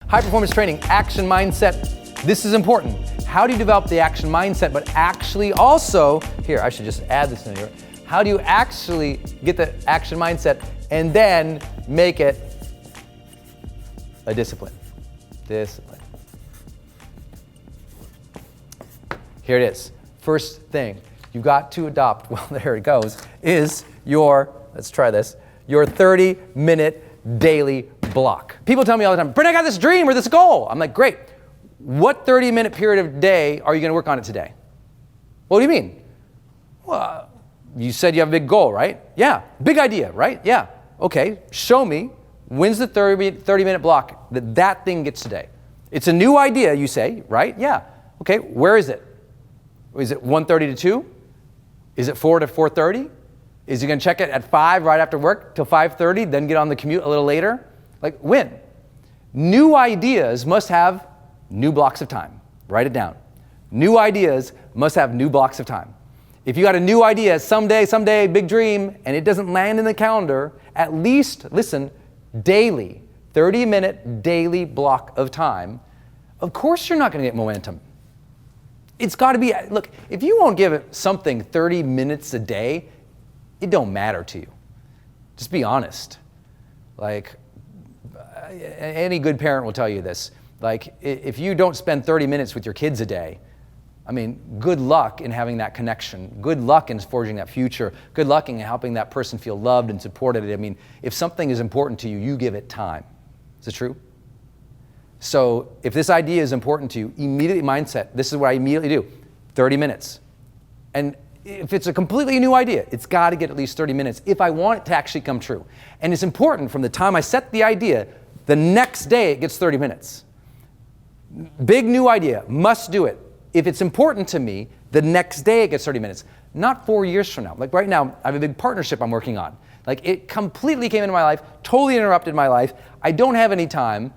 High performance training, action mindset. This is important. How do you develop the action mindset, but actually also, here, I should just add this in here. How do you actually get the action mindset and then make it a discipline? Discipline. Here it is. First thing you've got to adopt, well, there it goes, is your, let's try this, your 30-minute daily block. People tell me all the time, Brendon, I got this dream or this goal. I'm like, great. What 30-minute period of day are you going to work on it today? What do you mean? Well, you said you have a big goal, right? Yeah. Big idea, right? Yeah. Okay. Show me when's the 30-minute block that thing gets today. It's a new idea, you say, right? Yeah. Okay. Where is it? Is it 1:30 to 2? Is it 4 to 4:30? Is he going to check it at 5 right after work till 5:30, then get on the commute a little later? Like when? New ideas must have new blocks of time. Write it down. New ideas must have new blocks of time. If you got a new idea, someday, big dream, and it doesn't land in the calendar, at least, listen, daily, 30-minute daily block of time, of course you're not going to get momentum. It's got to be, look, if you won't give it something 30 minutes a day, it don't matter to you. Just be honest. Like, any good parent will tell you this. Like, if you don't spend 30 minutes with your kids a day, I mean, good luck in having that connection. Good luck in forging that future. Good luck in helping that person feel loved and supported. I mean, if something is important to you, you give it time. Is it true? So if this idea is important to you, immediately mindset, this is what I immediately do, 30 minutes. And if it's a completely new idea, it's got to get at least 30 minutes if I want it to actually come true. And it's important from the time I set the idea, the next day it gets 30 minutes. Big new idea, must do it. If it's important to me, the next day it gets 30 minutes. Not 4 years from now. Like right now, I have a big partnership I'm working on. Like it completely came into my life, totally interrupted my life. I don't have any time,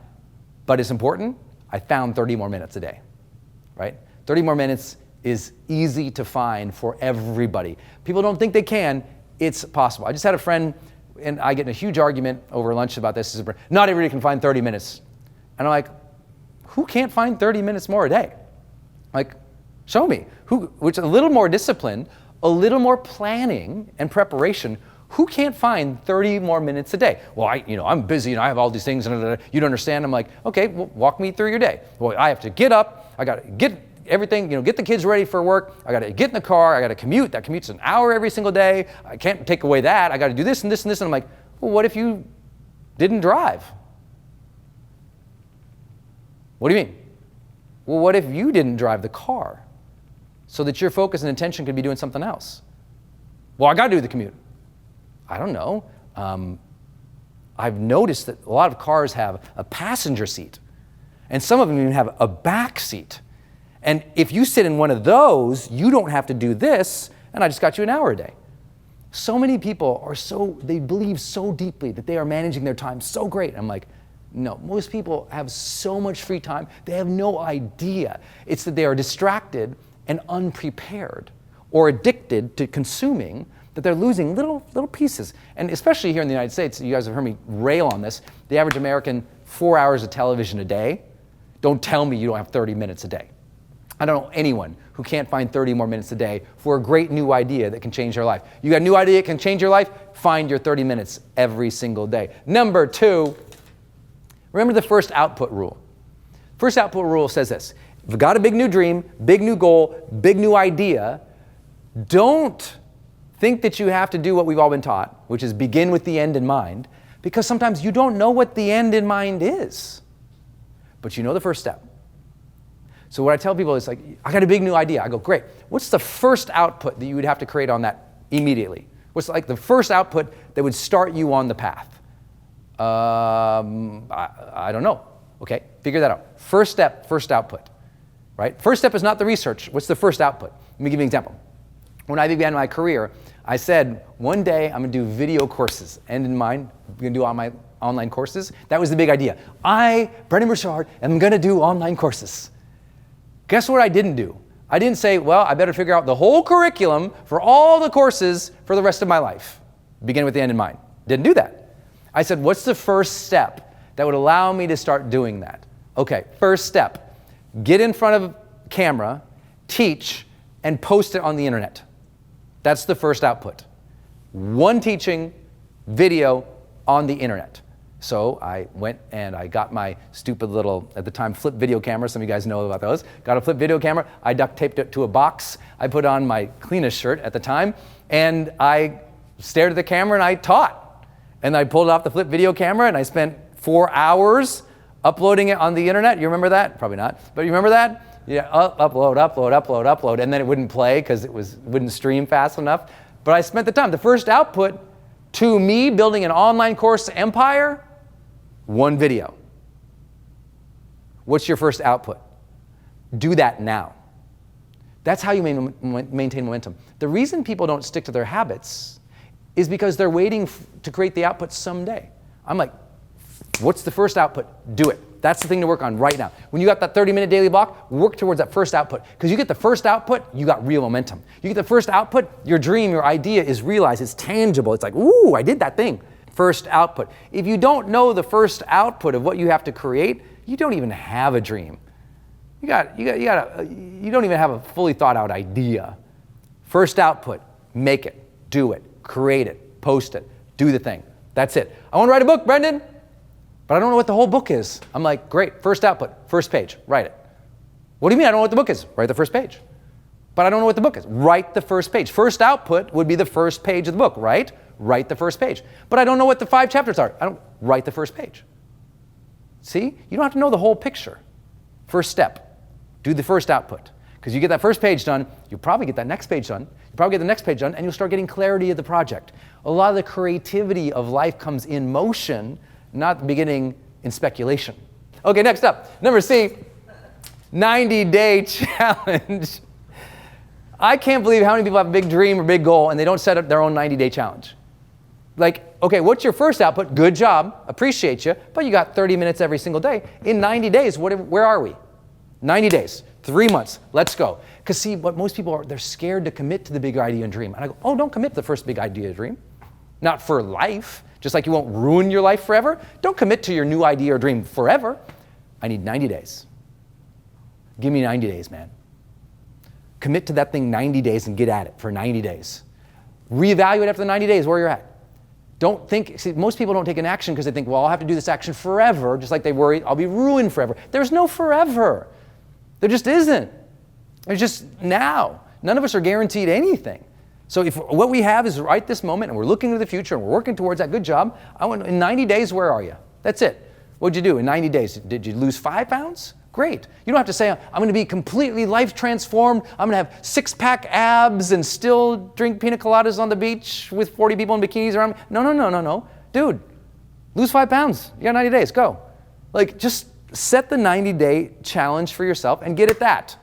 but it's important. I found 30 more minutes a day, right? 30 more minutes is easy to find for everybody. People don't think they can. It's possible. I just had a friend, and I get in a huge argument over lunch about this. Not everybody can find 30 minutes. And I'm like, who can't find 30 minutes more a day? Like, show me. Which a little more discipline, a little more planning and preparation. Who can't find 30 more minutes a day? Well, I'm busy and I have all these things and you don't understand. I'm like, okay, well, walk me through your day. Well, I have to get up. I got to get everything, get the kids ready for work. I got to get in the car. I got to commute. That commute's an hour every single day. I can't take away that. I got to do this and this and this. And I'm like, well, what if you didn't drive? What do you mean? Well, what if you didn't drive the car so that your focus and attention could be doing something else? Well, I got to do the commute. I don't know. I've noticed that a lot of cars have a passenger seat, and some of them even have a back seat. And if you sit in one of those, you don't have to do this, and I just got you an hour a day. So many people they believe so deeply that they are managing their time so great. I'm like, no, most people have so much free time, they have no idea. It's that they are distracted and unprepared or addicted to consuming, that they're losing little pieces. And especially here in the United States, you guys have heard me rail on this, the average American, 4 hours of television a day. Don't tell me you don't have 30 minutes a day. I don't know anyone who can't find 30 more minutes a day for a great new idea that can change their life. You got a new idea that can change your life? Find your 30 minutes every single day. Number 2, remember the first output rule. First output rule says this: if you've got a big new dream, big new goal, big new idea, don't think that you have to do what we've all been taught, which is begin with the end in mind, because sometimes you don't know what the end in mind is, but you know the first step. So what I tell people is like, I got a big new idea. I go, great. What's the first output that you would have to create on that immediately? What's like the first output that would start you on the path? I don't know. Okay, figure that out. First step, first output, right? First step is not the research. What's the first output? Let me give you an example. When I began my career, I said, one day I'm going to do video courses. End in mind, I'm going to do all my online courses. That was the big idea. Brendon Burchard, am going to do online courses. Guess what I didn't do? I didn't say, well, I better figure out the whole curriculum for all the courses for the rest of my life. Begin with the end in mind. Didn't do that. I said, what's the first step that would allow me to start doing that? Okay, first step, get in front of camera, teach, and post it on the internet. That's the first output. One teaching video on the internet. So I went and I got my stupid little, at the time, flip video camera. Some of you guys know about those. Got a flip video camera. I duct taped it to a box. I put on my cleanest shirt at the time, and I stared at the camera and I taught. And I pulled off the flip video camera and I spent 4 hours uploading it on the internet. You remember that? Probably not. But you remember that? Yeah, upload, and then it wouldn't play because it wouldn't stream fast enough. But I spent the time. The first output to me building an online course empire, one video. What's your first output? Do that now. That's how you maintain momentum. The reason people don't stick to their habits is because they're waiting to create the output someday. I'm like, what's the first output? Do it. That's the thing to work on right now. When you got that 30-minute daily block, work towards that first output. Because you get the first output, you got real momentum. You get the first output, your dream, your idea is realized, it's tangible. It's like, ooh, I did that thing. First output. If you don't know the first output of what you have to create, you don't even have a dream. You don't even have a fully thought out idea. First output, make it, do it, create it, post it, do the thing. That's it. I want to write a book, Brendon, but I don't know what the whole book is. I'm like, great, first output, first page, write it. What do you mean I don't know what the book is? Write the first page. But I don't know what the book is. Write the first page. First output would be the first page of the book, right? Write the first page. But I don't know what the 5 chapters are. I don't write the first page. See? You don't have to know the whole picture. First step, do the first output. Because you get that first page done, you'll probably get that next page done. You'll probably get the next page done, and you'll start getting clarity of the project. A lot of the creativity of life comes in motion, not the beginning in speculation. Okay, next up, number C, 90-day challenge. I can't believe how many people have a big dream or big goal and they don't set up their own 90-day challenge. Like, okay, what's your first output? Good job, appreciate you, but you got 30 minutes every single day. In 90 days, where are we? 90 days, 3 months, let's go. Because see, what most people are, they're scared to commit to the big idea and dream. And I go, oh, don't commit to the first big idea or dream. Not for life, just like you won't ruin your life forever. Don't commit to your new idea or dream forever. I need 90 days. Give me 90 days, man. Commit to that thing 90 days and get at it for 90 days. Reevaluate after the 90 days where you're at. Don't think, see, most people don't take an action because they think, well, I'll have to do this action forever, just like they worry, I'll be ruined forever. There's no forever. There just isn't. There's just now. None of us are guaranteed anything. So if what we have is right this moment and we're looking to the future and we're working towards that, good job. In 90 days, where are you? That's it. What'd you do in 90 days? Did you lose 5 pounds? Great. You don't have to say, I'm going to be completely life transformed. I'm going to have 6-pack abs and still drink pina coladas on the beach with 40 people in bikinis around me. No. Dude, lose 5 pounds. You got 90 days. Go. Like, just set the 90-day challenge for yourself and get at that.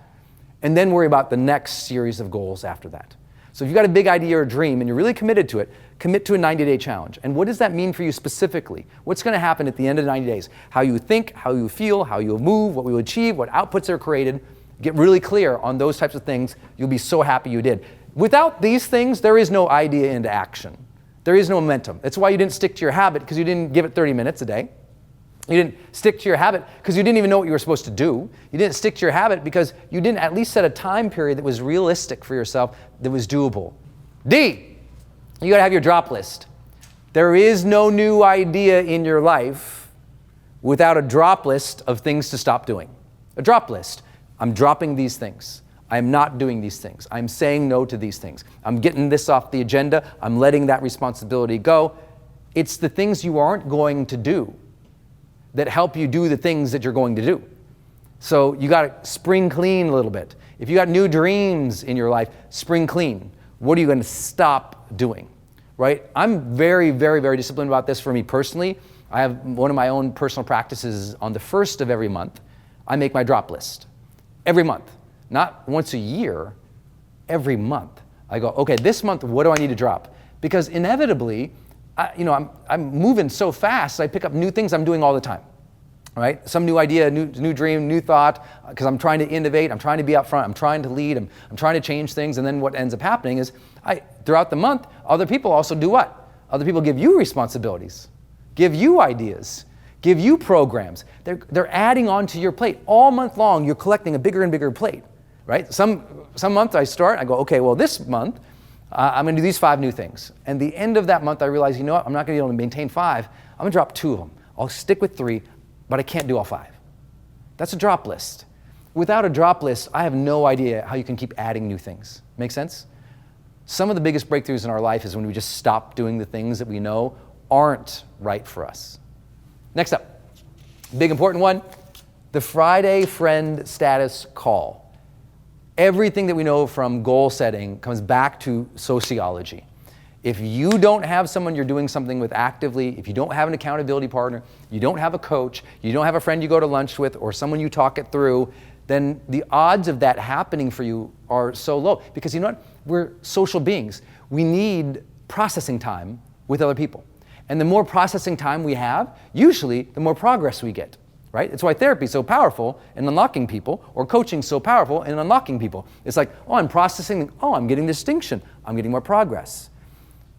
And then worry about the next series of goals after that. So if you've got a big idea or a dream and you're really committed to it, commit to a 90-day challenge. And what does that mean for you specifically? What's going to happen at the end of 90 days? How you think, how you feel, how you'll move, what we will achieve, what outputs are created. Get really clear on those types of things. You'll be so happy you did. Without these things, there is no idea into action. There is no momentum. That's why you didn't stick to your habit, because you didn't give it 30 minutes a day. You didn't stick to your habit because you didn't even know what you were supposed to do. You didn't stick to your habit because you didn't at least set a time period that was realistic for yourself, that was doable. D, you got to have your drop list. There is no new idea in your life without a drop list of things to stop doing. A drop list. I'm dropping these things. I'm not doing these things. I'm saying no to these things. I'm getting this off the agenda. I'm letting that responsibility go. It's the things you aren't going to do that help you do the things that you're going to do. So you got to spring clean a little bit. If you got new dreams in your life, spring clean. What are you going to stop doing, right? I'm very, very, very disciplined about this for me personally. I have one of my own personal practices on the 1st of every month. I make my drop list every month, not once a year, every month. I go, okay, this month, what do I need to drop? Because inevitably, I'm moving so fast, I pick up new things I'm doing all the time, right? Some new idea, new dream, new thought, because I'm trying to innovate, I'm trying to be up front, I'm trying to lead, I'm trying to change things, and then what ends up happening is, throughout the month, other people also do what? Other people give you responsibilities, give you ideas, give you programs. They're adding onto your plate. All month long, you're collecting a bigger and bigger plate, right? Some month I start, I go, okay, well this month, I'm gonna do these 5 new things. And the end of that month, I realize, you know what, I'm not gonna be able to maintain 5. I'm gonna drop 2 of them. I'll stick with 3, but I can't do all 5. That's a drop list. Without a drop list, I have no idea how you can keep adding new things. Make sense? Some of the biggest breakthroughs in our life is when we just stop doing the things that we know aren't right for us. Next up, big important one, the Friday friend status call. Everything that we know from goal setting comes back to sociology. If you don't have someone you're doing something with actively, if you don't have an accountability partner, you don't have a coach, you don't have a friend you go to lunch with or someone you talk it through, then the odds of that happening for you are so low. Because you know what? We're social beings. We need processing time with other people. And the more processing time we have, usually the more progress we get, right? It's why therapy is so powerful in unlocking people, or coaching so powerful in unlocking people. It's like, oh, I'm processing, oh, I'm getting distinction, I'm getting more progress.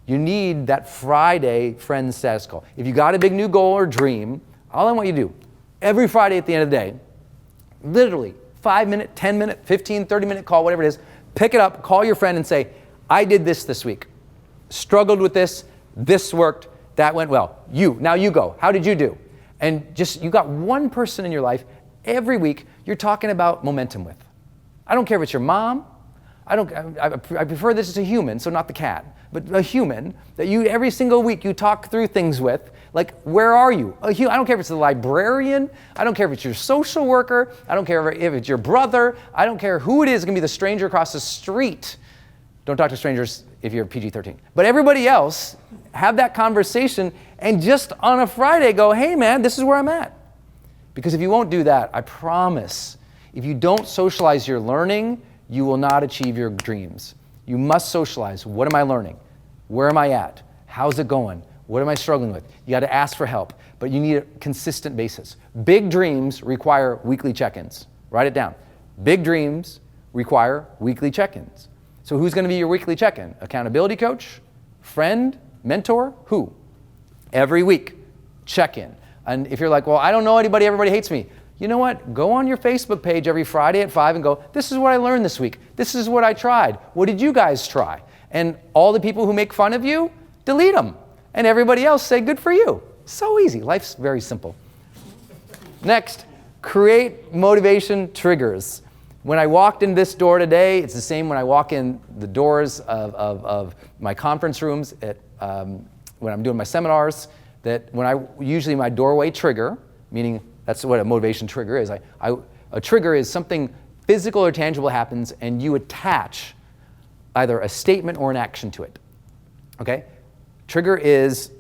You need that Friday friend status call. If you got a big new goal or dream, all I want you to do, every Friday at the end of the day, literally 5-minute, 10-minute, 15, 30-minute call, whatever it is, pick it up, call your friend and say, I did this week. Struggled with this worked, that went well. Now you go. How did you do? And just, you got one person in your life every week you're talking about momentum with. I don't care if it's your mom. I prefer this as a human, so not the cat, but a human that you every single week you talk through things with. Like, where are you? I don't care if it's the librarian. I don't care if it's your social worker. I don't care if it's your brother. I don't care who it is. It's going to be the stranger across the street. Don't talk to strangers if you're PG-13. But everybody else, have that conversation and just on a Friday go, hey man, this is where I'm at. Because if you won't do that, I promise, if you don't socialize your learning, you will not achieve your dreams. You must socialize. What am I learning? Where am I at? How's it going? What am I struggling with? You got to ask for help, but you need a consistent basis. Big dreams require weekly check-ins. Write it down. Big dreams require weekly check-ins. So who's going to be your weekly check-in? Accountability coach? Friend? Mentor? Who? Every week, check-in. And if you're like, well, I don't know anybody, everybody hates me. You know what? Go on your Facebook page every Friday at 5 and go, this is what I learned this week. This is what I tried. What did you guys try? And all the people who make fun of you, delete them. And everybody else say, good for you. So easy. Life's very simple. Next, create motivation triggers. When I walked in this door today, it's the same when I walk in the doors of my conference rooms when I'm doing my seminars, that usually my doorway trigger, meaning that's what a motivation trigger is. A trigger is something physical or tangible happens and you attach either a statement or an action to it, okay? Trigger is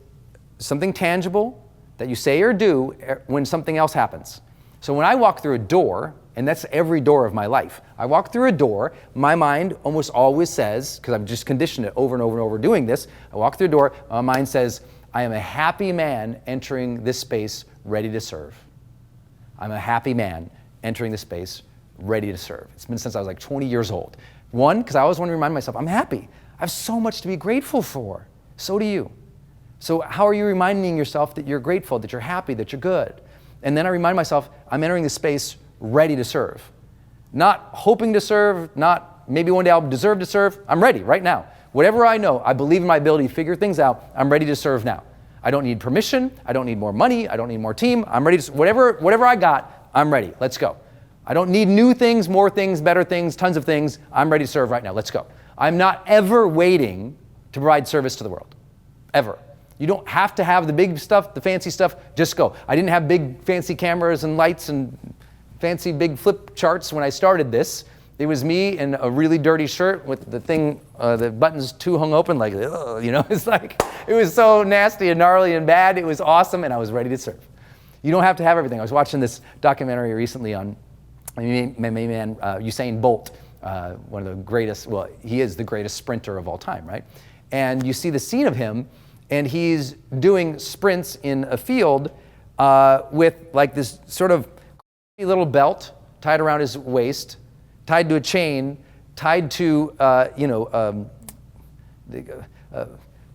something tangible that you say or do when something else happens. So when I walk through a door, and that's every door of my life, I walk through a door, my mind almost always says, because I've just conditioned it over and over and over doing this, I walk through a door, my mind says, I am a happy man entering this space ready to serve. I'm a happy man entering this space ready to serve. It's been since I was like 20 years old. One, because I always want to remind myself, I'm happy. I have so much to be grateful for. So do you. So how are you reminding yourself that you're grateful, that you're happy, that you're good? And then I remind myself, I'm entering this space ready to serve. Not hoping to serve, not maybe one day I'll deserve to serve. I'm ready right now. Whatever I know, I believe in my ability to figure things out. I'm ready to serve now. I don't need permission. I don't need more money. I don't need more team. I'm ready to, whatever I got, I'm ready. Let's go. I don't need new things, more things, better things, tons of things. I'm ready to serve right now. Let's go. I'm not ever waiting to provide service to the world. Ever. You don't have to have the big stuff, the fancy stuff. Just go. I didn't have big fancy cameras and lights and fancy big flip charts when I started this. It was me in a really dirty shirt with the thing, the buttons too hung open, like, you know, it's like, it was so nasty and gnarly and bad. It was awesome, and I was ready to serve. You don't have to have everything. I was watching this documentary recently on my man Usain Bolt, one of the greatest, well, he is the greatest sprinter of all time, right? And you see the scene of him, and he's doing sprints in a field with like this sort of little belt tied around his waist, tied to a chain, tied to,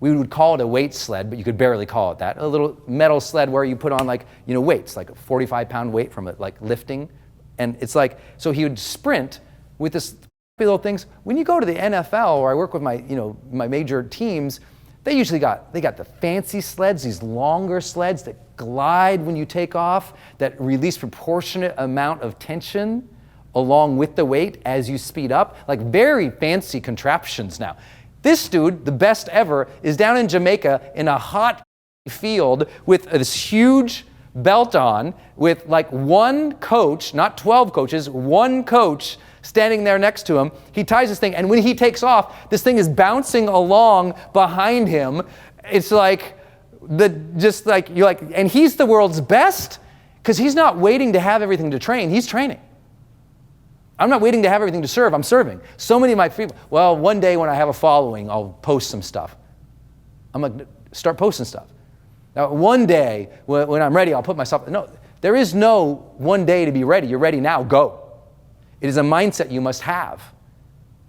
We would call it a weight sled, but you could barely call it that. A little metal sled where you put on like, weights, like a 45-pound weight from it, like lifting. And it's like, so he would sprint with this little things. When you go to the NFL, or I work with my, my major teams, they got the fancy sleds, these longer sleds that glide when you take off, that release proportionate amount of tension along with the weight as you speed up, like very fancy contraptions now. This dude, the best ever, is down in Jamaica in a hot field with this huge belt on with like one coach, not 12 coaches, one coach standing there next to him. He ties this thing, and when he takes off, this thing is bouncing along behind him. It's like, and he's the world's best because he's not waiting to have everything to train, he's training. I'm not waiting to have everything to serve, I'm serving. So many of my people, well, one day when I have a following, I'll post some stuff. I'm like, start posting stuff. Now, one day when I'm ready, I'll put myself, no, there is no one day to be ready. You're ready now, go. It is a mindset you must have.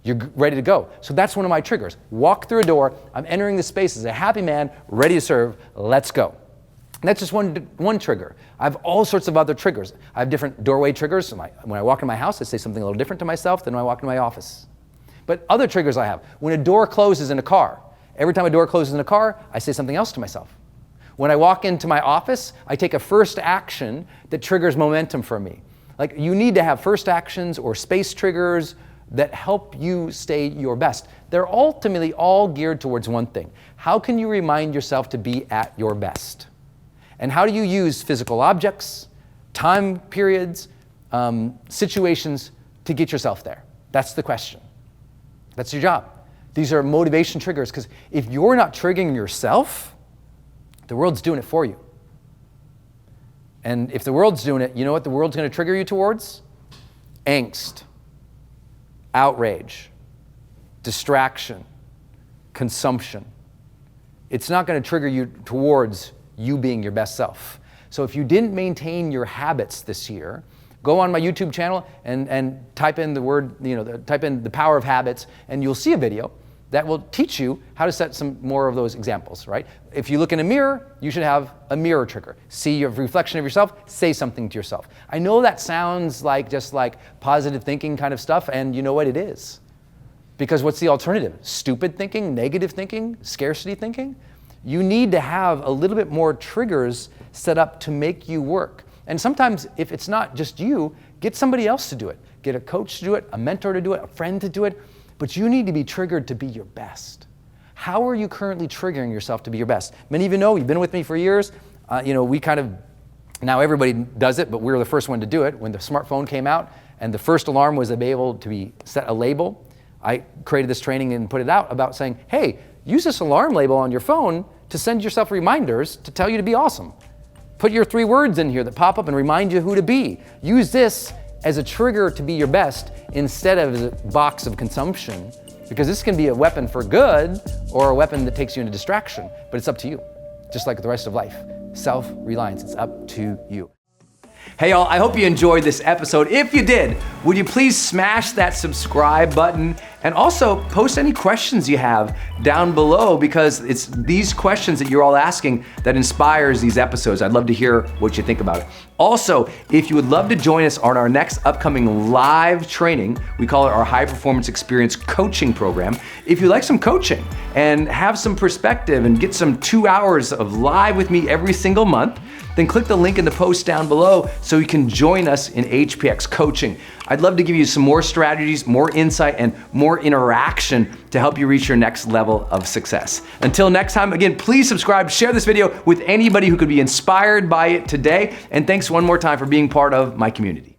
You're ready to go. So that's one of my triggers. Walk through a door, I'm entering the space as a happy man, ready to serve, let's go. And that's just one trigger. I have all sorts of other triggers. I have different doorway triggers. When I walk in my house, I say something a little different to myself than when I walk in my office. But other triggers I have. When a door closes in a car, every time a door closes in a car, I say something else to myself. When I walk into my office, I take a first action that triggers momentum for me. Like, you need to have first actions or space triggers that help you stay your best. They're ultimately all geared towards one thing. How can you remind yourself to be at your best? And how do you use physical objects, time periods, situations to get yourself there? That's the question. That's your job. These are motivation triggers, because if you're not triggering yourself, the world's doing it for you. And if the world's doing it, you know what the world's going to trigger you towards? Angst, outrage, distraction, consumption. It's not going to trigger you towards you being your best self. So if you didn't maintain your habits this year, go on my YouTube channel and type in the word, type in the power of habits, and you'll see a video that will teach you how to set some more of those examples, right? If you look in a mirror, you should have a mirror trigger. See your reflection of yourself, say something to yourself. I know that sounds like just like positive thinking kind of stuff, and you know what it is. Because what's the alternative? Stupid thinking, negative thinking, scarcity thinking? You need to have a little bit more triggers set up to make you work. And sometimes if it's not just you, get somebody else to do it. Get a coach to do it, a mentor to do it, a friend to do it. But you need to be triggered to be your best. How are you currently triggering yourself to be your best? Many of you know, you've been with me for years. We kind of, now everybody does it, but we were the first one to do it. When the smartphone came out and the first alarm was able to be set a label, I created this training and put it out about saying, hey, use this alarm label on your phone to send yourself reminders to tell you to be awesome. Put your 3 words in here that pop up and remind you who to be. Use this as a trigger to be your best instead of as a box of consumption, because this can be a weapon for good or a weapon that takes you into distraction, but it's up to you, just like the rest of life. Self-reliance, it's up to you. Hey y'all, I hope you enjoyed this episode. If you did, would you please smash that subscribe button and also post any questions you have down below, because it's these questions that you're all asking that inspires these episodes. I'd love to hear what you think about it. Also, if you would love to join us on our next upcoming live training, we call it our High Performance Experience Coaching Program. If you like some coaching and have some perspective and get some 2 hours of live with me every single month, then click the link in the post down below so you can join us in HPX coaching. I'd love to give you some more strategies, more insight, and more interaction to help you reach your next level of success. Until next time, again, please subscribe, share this video with anybody who could be inspired by it today, and thanks one more time for being part of my community.